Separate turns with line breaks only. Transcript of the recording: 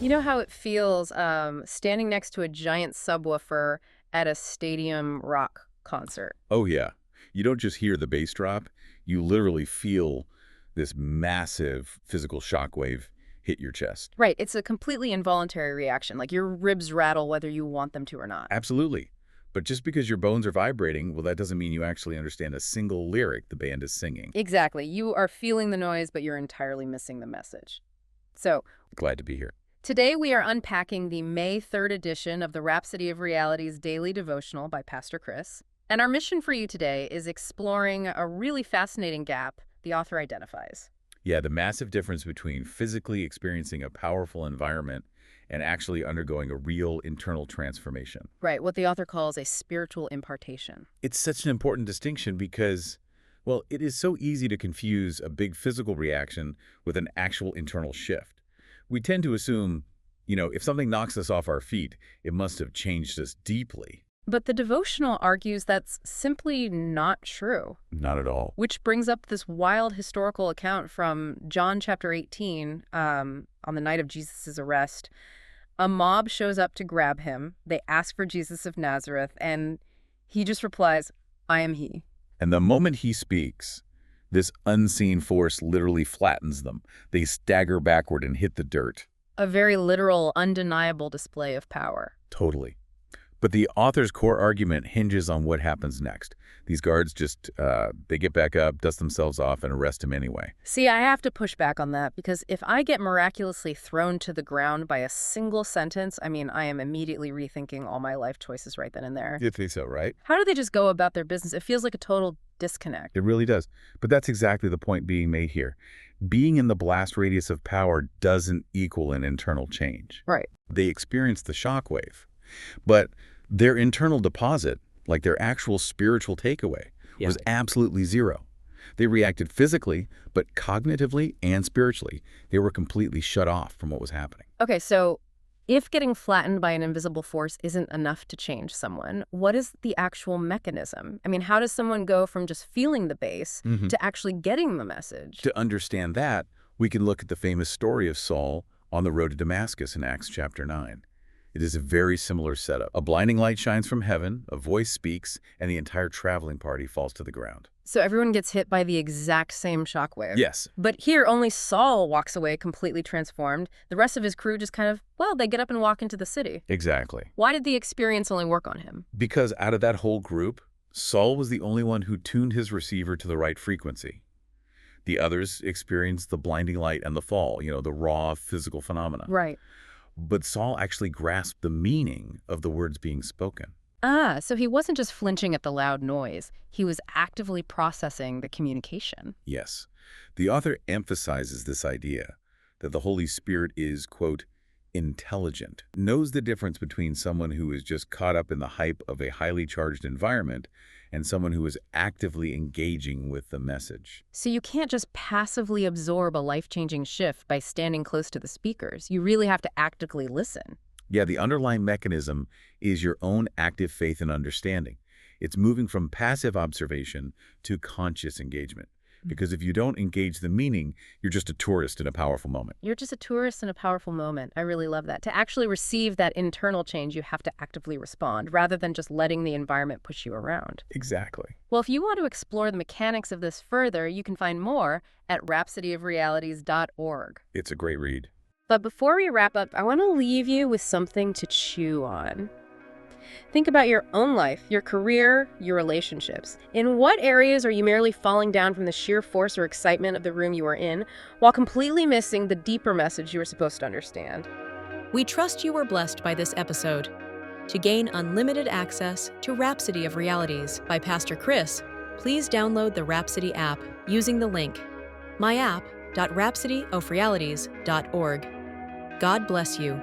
You know how it feels standing next to a giant subwoofer at a stadium rock concert?
Oh, yeah. You don't just hear the bass drop, you literally feel this massive physical shockwave hit your chest.
Right, it's a completely involuntary reaction, like your ribs rattle whether you want them to or not.
Absolutely. But just because your bones are vibrating, well, that doesn't mean you actually understand a single lyric the band is singing.
Exactly. You are feeling the noise, but you're entirely missing the message. So,
Glad to be here.
today we are unpacking the May 3rd edition of the Rhapsody of Reality's Daily Devotional by Pastor Chris. And our mission for you today is exploring a really fascinating gap the author identifies.
Yeah, the massive difference between physically experiencing a powerful environment and actually undergoing a real internal transformation.
Right, what the author calls a spiritual impartation.
It's such an important distinction because, well, it is so easy to confuse a big physical reaction with an actual internal shift. We tend to assume, if something knocks us off our feet, it must have changed us deeply.
But the devotional argues that's simply not true,
Not at all.
which brings up this wild historical account from John chapter 18, on the night of Jesus' arrest. A mob shows up to grab him. They ask for Jesus of Nazareth, and he just replies, "I am he."
And the moment he speaks, this unseen force literally flattens them. They stagger backward and hit the dirt.
A very literal, undeniable display of power.
Totally. But the author's core argument hinges on what happens next. These guards just, they get back up, dust themselves off, and arrest him anyway.
See, I have to push back on that because if I get miraculously thrown to the ground by a single sentence, I am immediately rethinking all my life choices right then and there.
You think so, right?
How do they just go about their business? It feels like a total disconnect.
It really does. But that's exactly the point being made here. Being in the blast radius of power doesn't equal an internal change.
Right.
They experience the shockwave. But their internal deposit, like their actual spiritual takeaway, was absolutely zero. They reacted physically, but cognitively and spiritually, they were completely shut off from what was happening.
Okay, so if getting flattened by an invisible force isn't enough to change someone, what is the actual mechanism? How does someone go from just feeling the bass to actually getting the message?
To understand that, we can look at the famous story of Saul on the road to Damascus in Acts chapter 9. It is a very similar setup. A blinding light shines from heaven, a voice speaks, and the entire traveling party falls to the ground.
So everyone gets hit by the exact same shockwave.
Yes.
But here, only Saul walks away completely transformed. The rest of his crew just they get up and walk into the city.
Exactly.
Why did the experience only work on him?
Because out of that whole group, Saul was the only one who tuned his receiver to the right frequency. The others experienced the blinding light and the fall, the raw physical phenomena.
Right.
But Saul actually grasped the meaning of the words being spoken.
Ah, so he wasn't just flinching at the loud noise. He was actively processing the communication.
Yes. The author emphasizes this idea that the Holy Spirit is, quote, intelligent, knows the difference between someone who is just caught up in the hype of a highly charged environment and someone who is actively engaging with the message.
So you can't just passively absorb a life-changing shift by standing close to the speakers. You really have to actively listen.
Yeah, the underlying mechanism is your own active faith and understanding. It's moving from passive observation to conscious engagement. Because if you don't engage the meaning, you're just a tourist in a powerful moment.
You're just a tourist in a powerful moment. I really love that. To actually receive that internal change, you have to actively respond, rather than just letting the environment push you around.
Exactly.
Well, if you want to explore the mechanics of this further, you can find more at rhapsodyofrealities.org.
It's a great read.
But before we wrap up, I want to leave you with something to chew on. Think about your own life, your career, your relationships. In what areas are you merely falling down from the sheer force or excitement of the room you are in, while completely missing the deeper message you were supposed to understand?
We trust you were blessed by this episode. To gain unlimited access to Rhapsody of Realities by Pastor Chris, please download the Rhapsody app using the link myapp.rhapsodyofrealities.org. God bless you.